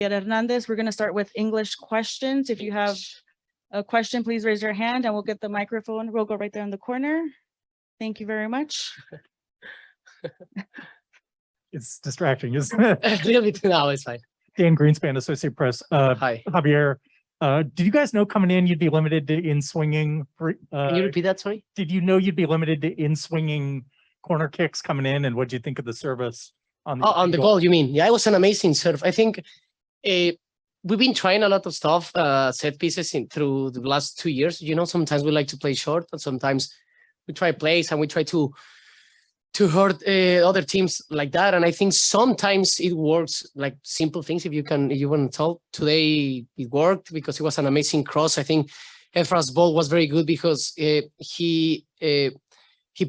Hernández. We're going to start with English questions. If you have a question, please raise your hand and we'll get the microphone. We'll go right there in the corner. Thank you very much. It's distracting, isn't it? A little bit now, it's fine. Dan Greenspan, Associate Press. Hi. Javier, did you guys know coming in you'd be limited to in swinging? Can you repeat that, sorry? Did you know you'd be limited to in swinging corner kicks coming in, and what do you think of the service on the goal? You mean? Yeah, it was an amazing serve. I think we've been trying a lot of stuff, set pieces through the last 2 years. You know, sometimes we like to play short, and sometimes we try plays and we try to hurt other teams like that. And I think sometimes it works, like simple things. If you want to tell, today it worked because it was an amazing cross. I think Efra's ball was very good because he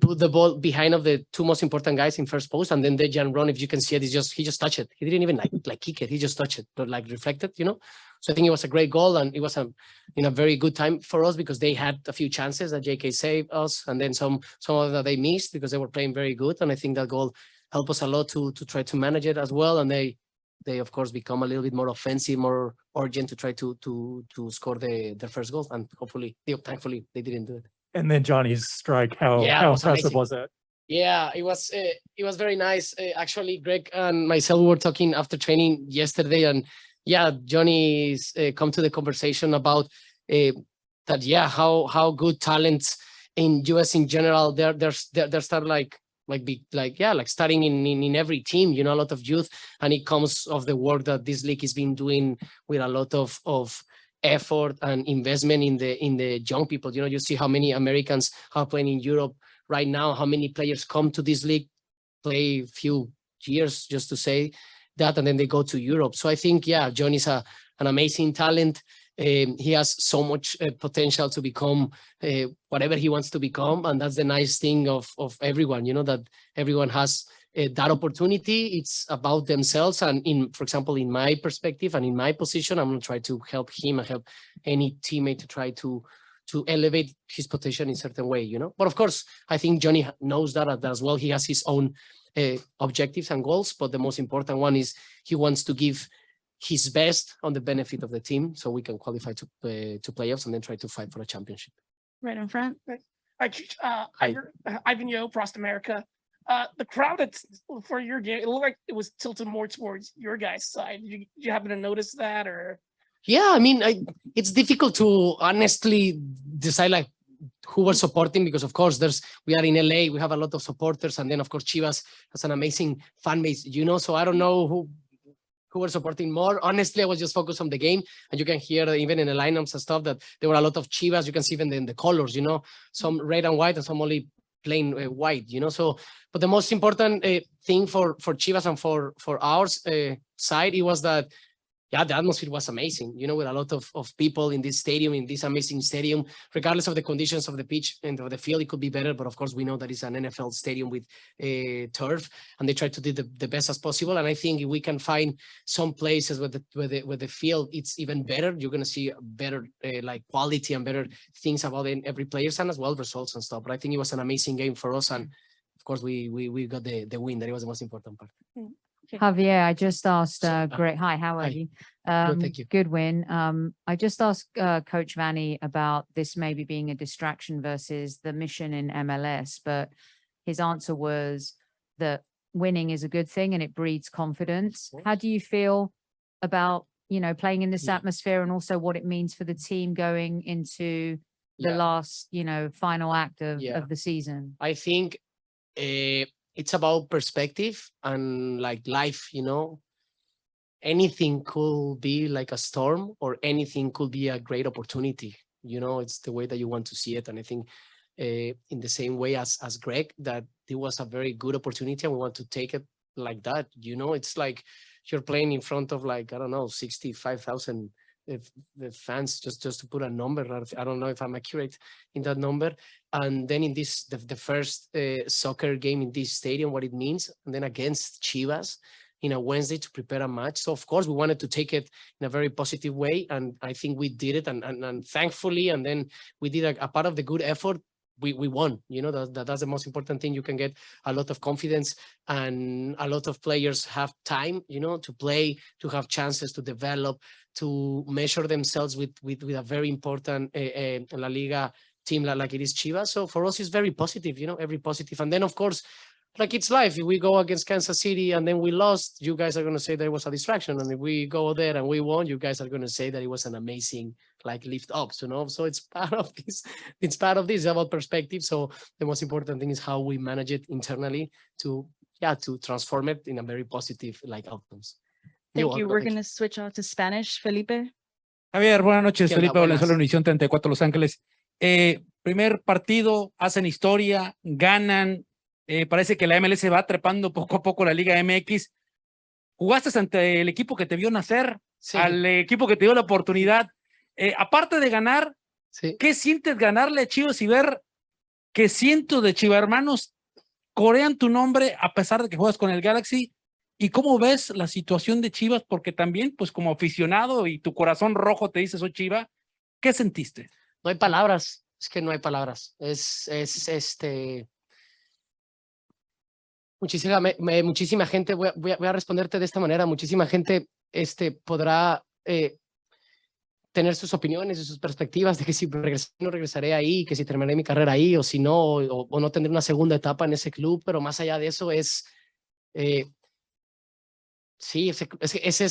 put the ball behind of the two most important guys in first post, and then the Jan run, if you can see it, he just touched it. He didn't even like kick it. He just touched it, but like reflected, you know. So I think it was a great goal, and it was a very good time for us because they had a few chances that JK saved us, and then some of that they missed because they were playing very good. And I think that goal helped us a lot to try to manage it as well. And they of course become a little bit more offensive, more urgent to try to score their first goal, and thankfully they didn't do it. And then Johnny's strike, how impressive was that? Yeah, it was very nice. Actually, Greg and myself were talking after training yesterday, and yeah, Johnny's come to the conversation about that. Yeah, how good talents in US in general. They're start like starting in every team. You know, a lot of youth, and it comes of the work that this league has been doing with a lot of effort and investment in the young people. You know, you see how many Americans are playing in Europe right now, how many players come to this league, play a few years just to say that, and then they go to Europe. So I think, yeah, Johnny's an amazing talent. He has so much potential to become whatever he wants to become, and that's the nice thing of everyone, you know, that everyone has that opportunity. It's about themselves, and for example, in my perspective and in my position, I'm going to try to help him and help any teammate to try to elevate his potential in a certain way, you know. But of course, I think Johnny knows that as well. He has his own objectives and goals, but the most important one is he wants to give his best on the benefit of the team so we can qualify to playoffs and then try to fight for a championship. Right in front. Ivan Yo, Prost America. The crowd for your game, it looked like it was tilted more towards your guys' side. Did you happen to notice that, or? Yeah, I mean, it's difficult to honestly decide like who we're supporting because, of course, we are in LA, we have a lot of supporters, and then, of course, Chivas has an amazing fan base, you know. So I don't know who we're supporting more. Honestly, I was just focused on the game, and you can hear even in the lineups and stuff that there were a lot of Chivas. You can see even in the colors, you know, some red and white and some only plain white, you know. So, but the most important thing for Chivas and for our side, it was that, yeah, the atmosphere was amazing, you know, with a lot of people in this stadium, in this amazing stadium, regardless of the conditions of the pitch and of the field, it could be better. But of course, we know that it's an NFL stadium with turf, and they try to do the best as possible. And I think if we can find some places where the field it's even better, you're going to see better like quality and better things about every player, and as well results and stuff. But I think it was an amazing game for us, and of course, we got the win. That was the most important part. Javier, I just asked Greg. Hi, how are you? Good, thank you. Good win. I just asked Coach Vanny about this maybe being a distraction versus the mission in MLS, but his answer was that winning is a good thing and it breeds confidence. How do you feel about, you know, playing in this atmosphere, and also what it means for the team going into the last, you know, final act of the season? I think it's about perspective and like life, you know. Anything could be like a storm, or anything could be a great opportunity. You know, it's the way that you want to see it. And I think in the same way as Greg, that it was a very good opportunity and we want to take it like that. You know, it's like you're playing in front of like, I don't know, 65,000 the fans, just to put a number. I don't know if I'm accurate in that number. And then in this, the first soccer game in this stadium, what it means, and then against Chivas in a Wednesday to prepare a match. So of course we wanted to take it in a very positive way, and I think we did it, and thankfully, and then we did a part of the good effort we won. You know, that's the most important thing. You can get a lot of confidence, and a lot of players have time, you know, to play, to have chances to develop, to measure themselves with a very important La Liga team like it is Chivas. So for us, it's very positive, you know, every positive. And then, of course, like it's life. If we go against Kansas City and then we lost, you guys are going to say there was a distraction. And if we go there and we won, you guys are going to say that it was an amazing like lift ups, you know. So it's part of this. It's part of this. It's about perspective. So the most important thing is how we manage it internally to transform it in a very positive like outcomes. Thank you. We're going to switch out to Spanish. Felipe. Javier, buenas noches. ¿Qué onda? Felipe Valenzuela, Buenas. Univisión 34, Los Ángeles. Primer partido, hacen historia, ganan. Parece que la MLS va trepando poco a poco la Liga MX. Jugaste ante el equipo que te vio nacer, Sí, al equipo que te dio la oportunidad. Aparte de ganar, sí. ¿qué sientes ganarle a Chivas y ver que cientos de chivarmanos corean tu nombre a pesar de que juegas con el Galaxy? ¿Y cómo ves la situación de Chivas? Porque también, pues como aficionado y tu corazón rojo te dice soy Chiva, ¿qué sentiste? No hay palabras. Es que no hay palabras. Muchísima gente, voy a responderte de esta manera, muchísima gente podrá tener sus opiniones y sus perspectivas de que si regresé, no regresaré ahí, que si terminaré mi carrera ahí o si no, o no tendré una segunda etapa en ese club, pero más allá de eso sí, ese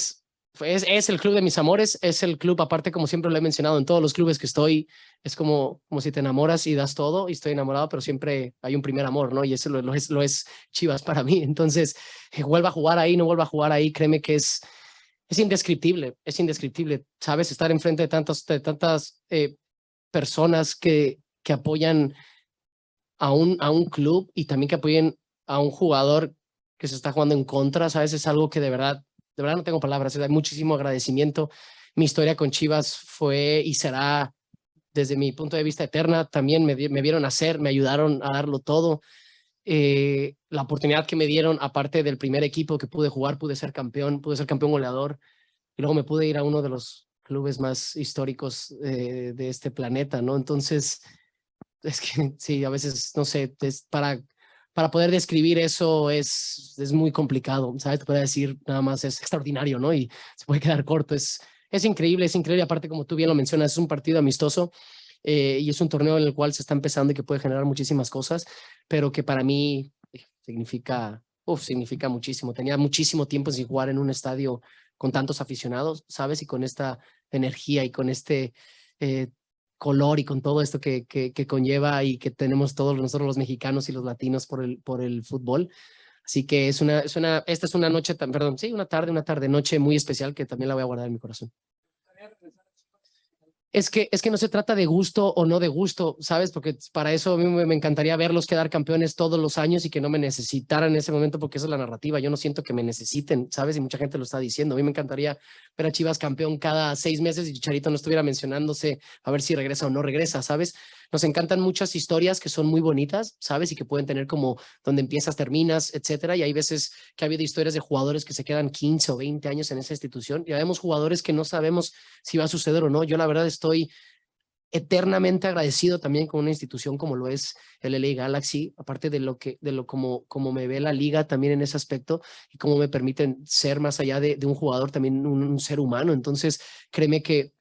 es el club de mis amores, es el club, aparte como siempre lo he mencionado en todos los clubes que estoy, es como si te enamoras y das todo, y estoy enamorado, pero siempre hay un primer amor, ¿no? Y eso lo es Chivas para mí. Entonces, vuelva a jugar ahí, no vuelva a jugar ahí, créeme que es indescriptible, ¿sabes? Estar enfrente de tantas personas que apoyan a un club y también que apoyen a un jugador que se está jugando en contra, ¿sabes? Es algo que de verdad no tengo palabras, hay muchísimo agradecimiento. Mi historia con Chivas fue y será, desde mi punto de vista, eterna. También me vieron nacer, me ayudaron a darlo todo. La oportunidad que me dieron, aparte del primer equipo que pude jugar, pude ser campeón goleador, y luego me pude ir a uno de los clubes más históricos de este planeta, ¿no? Entonces, es que sí, a veces, no sé, para poder describir eso es muy complicado, ¿sabes? Te puedo decir nada más es extraordinario, ¿no? Y se puede quedar corto. Es increíble. Aparte, como tú bien lo mencionas, es un partido amistoso y es un torneo en el cual se está empezando y que puede generar muchísimas cosas, pero que para mí significa muchísimo. Tenía muchísimo tiempo sin jugar en un estadio con tantos aficionados, ¿sabes? Y con esta energía y con este color y con todo esto que conlleva y que tenemos todos nosotros los mexicanos y los latinos por el fútbol. Así que esta es una noche, una tarde, noche muy especial que también la voy a guardar en mi corazón. Es que no se trata de gusto o no de gusto, ¿sabes? Porque para eso a mí me encantaría verlos quedar campeones todos los años y que no me necesitaran en ese momento, porque esa es la narrativa. Yo no siento que me necesiten, ¿sabes? Y mucha gente lo está diciendo. A mí me encantaría ver a Chivas campeón cada 6 meses y Chicharito no estuviera mencionándose a ver si regresa o no regresa, ¿sabes? Nos encantan muchas historias que son muy bonitas, ¿sabes? Y que pueden tener como donde empiezas, terminas, etcétera. Y hay veces que ha habido historias de jugadores que se quedan 15 o 20 años en esa institución. Y vemos jugadores que no sabemos si va a suceder o no. Yo la verdad estoy eternamente agradecido también con una institución como lo es el LA Galaxy, aparte de como me ve la liga también en ese aspecto y cómo me permiten ser más allá de un jugador, también un ser humano. Entonces, créeme que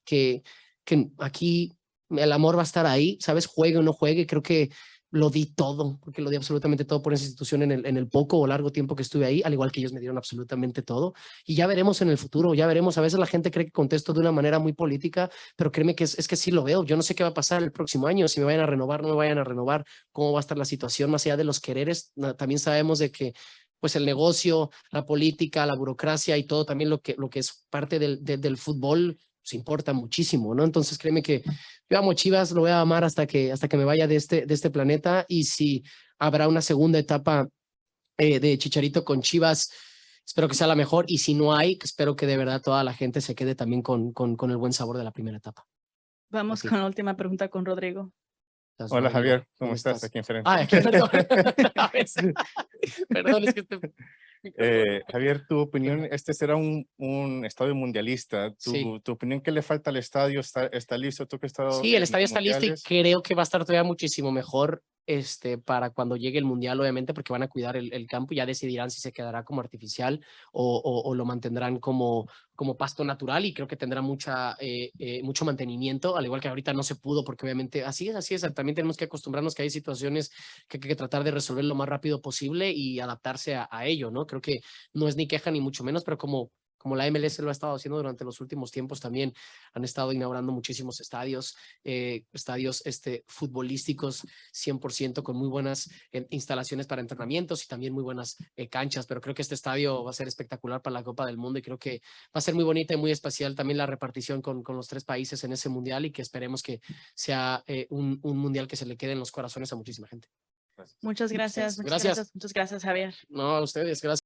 aquí el amor va a estar ahí, ¿sabes? Juegue o no juegue, creo que lo di todo, porque lo di absolutamente todo por esa institución en el poco o largo tiempo que estuve ahí, al igual que ellos me dieron absolutamente todo. Y ya veremos en el futuro, ya veremos. A veces la gente cree que contesto de una manera muy política, pero créeme que es que sí lo veo. Yo no sé qué va a pasar el próximo año, si me vayan a renovar, no me vayan a renovar, cómo va a estar la situación, más allá de los quereres. También sabemos de que pues el negocio, la política, la burocracia y todo también lo que es parte del fútbol se importa muchísimo, ¿no? Entonces créeme que yo amo Chivas, lo voy a amar hasta que me vaya de este planeta, y si habrá una segunda etapa de Chicharito con Chivas, espero que sea la mejor, y si no hay, espero que de verdad toda la gente se quede también con el buen sabor de la primera etapa. Vamos Así. con la última pregunta con Rodrigo. Hola Javier, ¿cómo estás? Aquí enfrente. Aquí, perdón. Perdón, es que Javier, tu opinión, este será un estadio mundialista. Sí. Tu opinión, ¿qué le falta al estadio? ¿Está listo? ¿Tú que has estado Sí, el en estadio está listo y mundiales? creo que va a estar todavía muchísimo mejor para cuando llegue el mundial, obviamente, porque van a cuidar el campo y ya decidirán si se quedará como artificial o lo mantendrán como pasto natural y creo que tendrá mucho mantenimiento, al igual que ahorita no se pudo, porque obviamente así es, también tenemos que acostumbrarnos que hay situaciones que hay que tratar de resolver lo más rápido posible y adaptarse a ello, ¿no? Creo que no es ni queja ni mucho menos, pero como la MLS lo ha estado haciendo durante los últimos tiempos, también han estado inaugurando muchísimos estadios futbolísticos 100% con muy buenas instalaciones para entrenamientos y también muy buenas canchas, pero creo que este estadio va a ser espectacular para la Copa del Mundo y creo que va a ser muy bonita y muy especial también la repartición con los 3 países en ese mundial y que esperemos que sea un mundial que se le quede en los corazones a muchísima gente. Muchas gracias. Muchas Gracias. gracias. Muchas gracias, Javier. No, a ustedes, gracias.